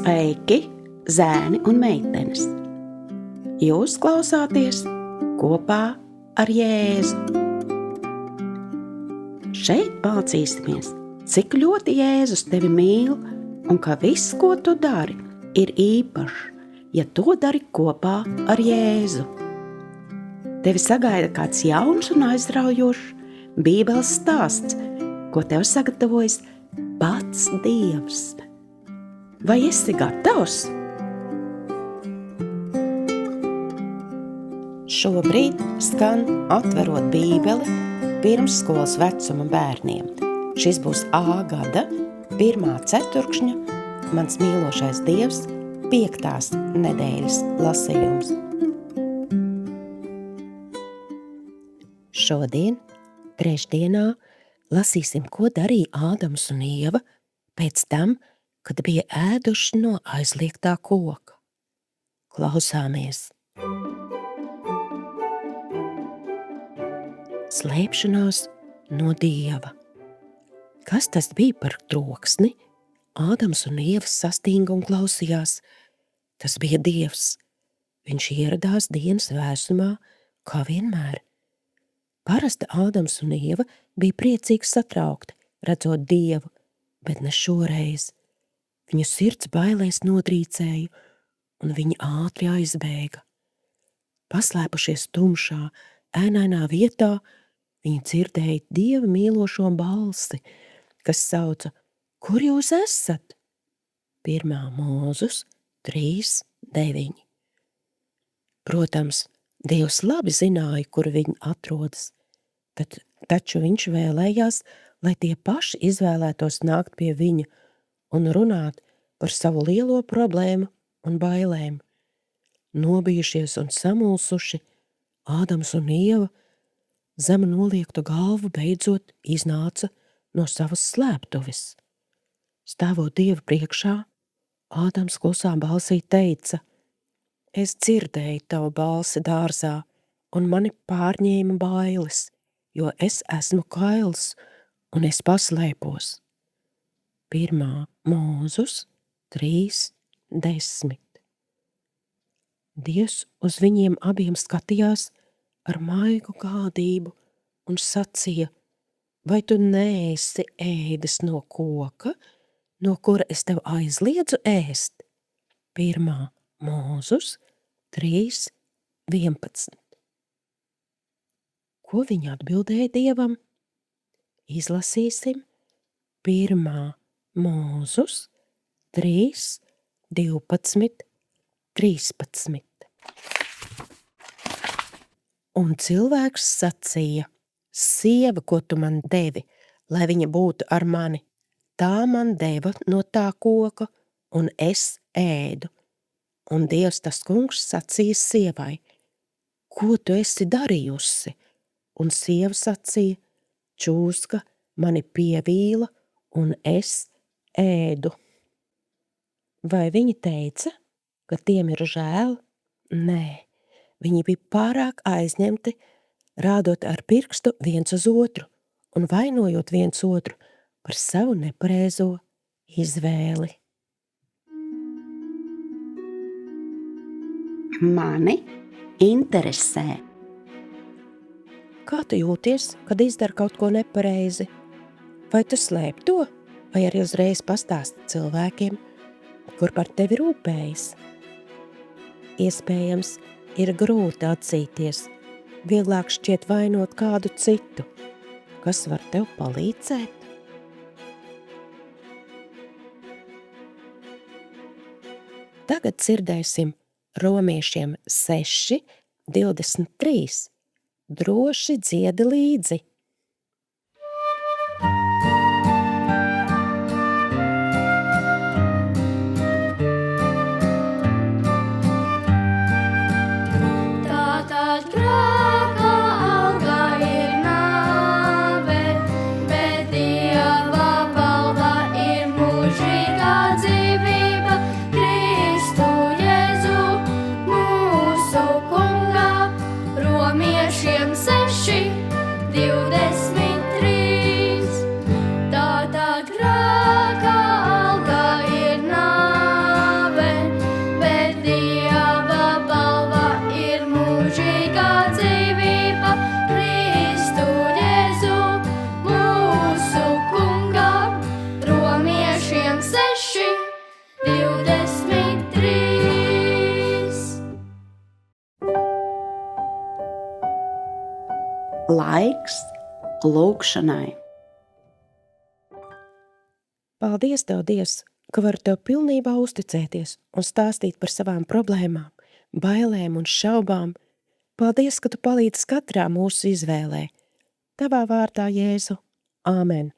Sveiki, zēni un meitenes! Jūs klausāties kopā ar Jēzu. Šeit mācīsimies, cik ļoti Jēzus tevi mīl un ka viss, ko tu dari, ir īpašs, ja to dari kopā ar Jēzu. Tevi sagaida kāds jauns un aizraujošs Bībeles stāsts, ko tev sagatavojis pats Dievs. Vai esi gatavs? Šobrīd skan Atverot Bībeli pirmsskolas vecuma bērniem. Šis būs A gada, 1. ceturkšņa, Mans mīlošais Dievs, 5. nedēļas lasījums. Šodien, trešdienā, lasīsim, ko darīja Ādams un Ieva pēc tam, kad bija ēduši no aizliegtā koka. Klausāmies! Slēpšanās no Dieva. Kas tas bija par troksni? Ādams un Ieva sastinga un klausījās. Tas bija Dievs. Viņš ieradās dienas vēsumā, kā vienmēr. Parasti Ādams un Ieva bija priecīgi satraukti, redzot Dievu, bet ne šoreiz. Viņu sirds bailēs notrīcēja, un viņi ātri aizbēga. Paslēpušies tumšā, ēnainā vietā, viņi dzirdēja Dieva mīlošo balsi, kas sauca: Kur jūs esat? 1. Mūzus 3:9. Protams, Dievs labi zināja, kur viņi atrodas, taču viņš vēlējās, lai tie paši izvēlētos nākt pie viņa un runāt par savu lielo problēmu un bailēm. Nobijušies un samulsuši, Ādams un Ieva zem noliektu galvu beidzot iznāca no savas slēptuves. Stāvot Dieva priekšā, Ādams klusā balsī teica: Es dzirdēju tavu balsi dārzā, un mani pārņēma bailes, jo es esmu kails un es paslēpos. 1. Mūzus 3:10. Dievs uz viņiem abiem skatījās ar maigu gādību un sacīja: Vai tu neesi ēdis no koka, no kura es tev aizliedzu ēst? 1. Mūzus 3:11. Ko viņi atbildēja Dievam? Izlasīsim 1. Mūzus 3:12, 13. Un cilvēks sacīja: Sieva, ko tu man devi, lai viņa būtu ar mani, tā man deva no tā koka, un es ēdu. Un Dievs tas kungs sacīja sievai: Ko tu esi darījusi? Un sieva sacīja: Čūska mani pievīla, un es ēdu. Vai viņi teica, ka tiem ir žēl? Nē, viņi bija pārāk aizņemti, rādot ar pirkstu viens uz otru un vainojot viens otru par savu nepareizo izvēli. Mani interesē. Kā tu jūties, kad izdari kaut ko nepareizi? Vai tu slēp to, vai arī uzreiz pastāsti cilvēkiem, kur par tevi rūpējas? Iespējams, ir grūti atzīties, vieglāk šķiet vainot kādu citu. Kas var tev palīdzēt? Tagad dzirdēsim Romiešiem 6:23. Droši dziedi līdzi. Tātad grēka alga ir nāve, bet Dieva valda ir mūžīgā dzīvība Kristu Jēzu, mūsu Kunga. Romiešiem 6:23. laiks lūgšanai. Paldies Tev, Dievs, ka varu Tev pilnībā uzticēties un stāstīt par savām problēmām, bailēm un šaubām. Paldies, ka Tu palīdzi katrā mūsu izvēlē. Tavā vārdā, Jēzu. Āmen.